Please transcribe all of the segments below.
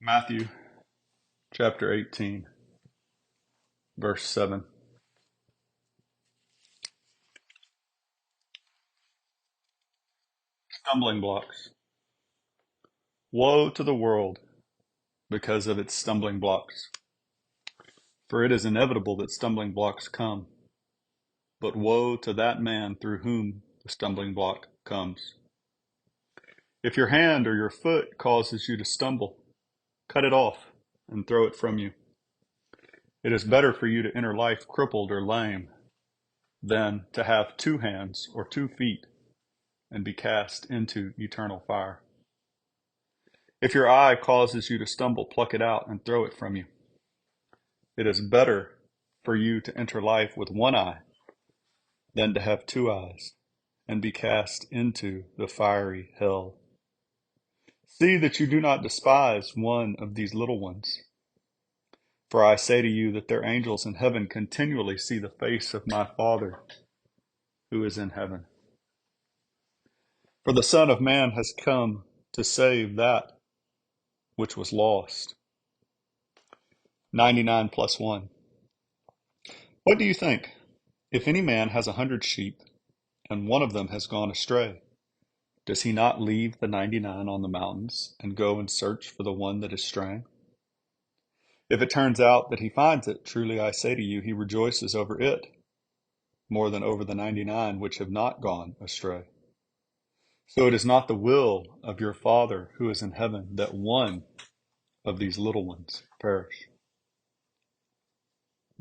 Matthew chapter 18, verse 7. Stumbling blocks. Woe to the world because of its stumbling blocks. For it is inevitable that stumbling blocks come, but woe to that man through whom the stumbling block comes. If your hand or your foot causes you to stumble, cut it off and throw it from you. It is better for you to enter life crippled or lame than to have 2 hands or 2 feet and be cast into eternal fire. If your eye causes you to stumble, pluck it out and throw it from you. It is better for you to enter life with 1 eye than to have 2 eyes and be cast into the fiery hell. See that you do not despise one of these little ones. For I say to you that their angels in heaven continually see the face of my Father who is in heaven. For the Son of Man has come to save that which was lost. 99 plus 1. What do you think? If any man has 100 sheep, and one of them has gone astray, does he not leave the 99 on the mountains and go and search for the one that is straying? If it turns out that he finds it, truly I say to you, he rejoices over it more than over the 99 which have not gone astray. So it is not the will of your Father who is in heaven that one of these little ones perish.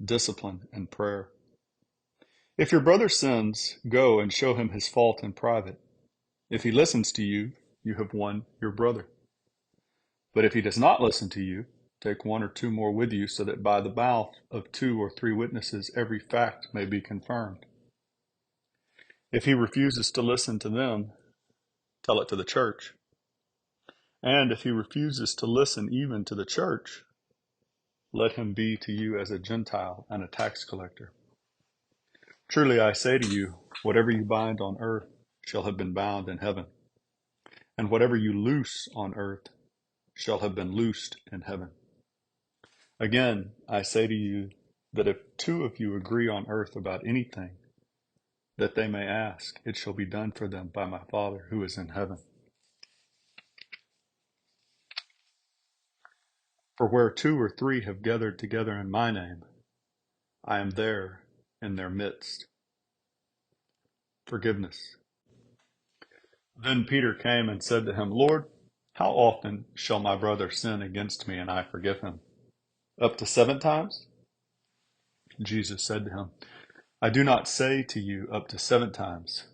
Discipline and prayer. If your brother sins, go and show him his fault in private. If he listens to you, you have won your brother. But if he does not listen to you, take 1 or 2 more with you, so that by the mouth of 2 or 3 witnesses every fact may be confirmed. If he refuses to listen to them, tell it to the church. And if he refuses to listen even to the church, let him be to you as a Gentile and a tax collector. Truly I say to you, whatever you bind on earth shall have been bound in heaven, and whatever you loose on earth shall have been loosed in heaven. Again, I say to you that if 2 of you agree on earth about anything that they may ask, it shall be done for them by my Father who is in heaven. For where 2 or 3 have gathered together in my name, I am there in their midst. Forgiveness. Then Peter came and said to him, Lord, how often shall my brother sin against me and I forgive him? Up to 7 times? Jesus said to him, I do not say to you up to 7 times,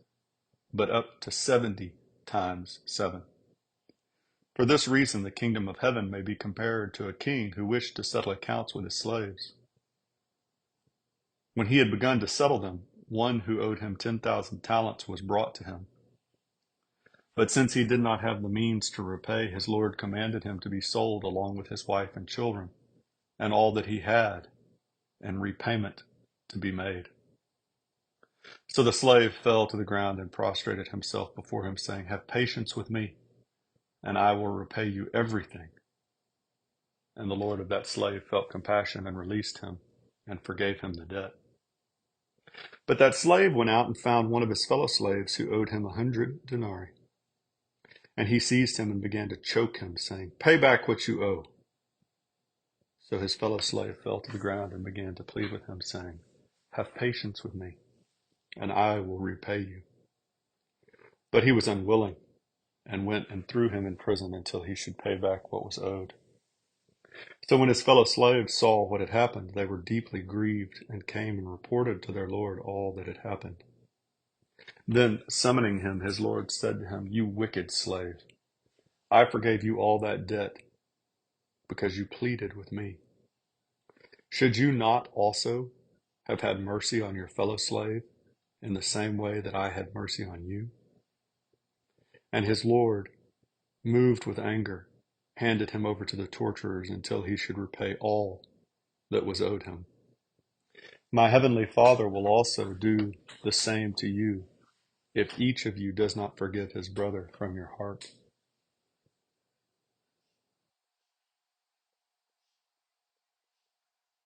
but up to 70 times 7. For this reason the kingdom of heaven may be compared to a king who wished to settle accounts with his slaves. When he had begun to settle them, one who owed him 10,000 talents was brought to him. But since he did not have the means to repay, his Lord commanded him to be sold along with his wife and children, and all that he had, and repayment to be made. So the slave fell to the ground and prostrated himself before him, saying, Have patience with me, and I will repay you everything. And the Lord of that slave felt compassion and released him and forgave him the debt. But that slave went out and found one of his fellow slaves who owed him 100 denarii. And he seized him and began to choke him, saying, Pay back what you owe. So his fellow slave fell to the ground and began to plead with him, saying, Have patience with me, and I will repay you. But he was unwilling, and went and threw him in prison until he should pay back what was owed. So when his fellow slaves saw what had happened, they were deeply grieved, and came and reported to their Lord all that had happened. Then, summoning him, his Lord said to him, You wicked slave, I forgave you all that debt because you pleaded with me. Should you not also have had mercy on your fellow slave in the same way that I had mercy on you? And his Lord, moved with anger, handed him over to the torturers until he should repay all that was owed him. My heavenly Father will also do the same to you if each of you does not forgive his brother from your heart.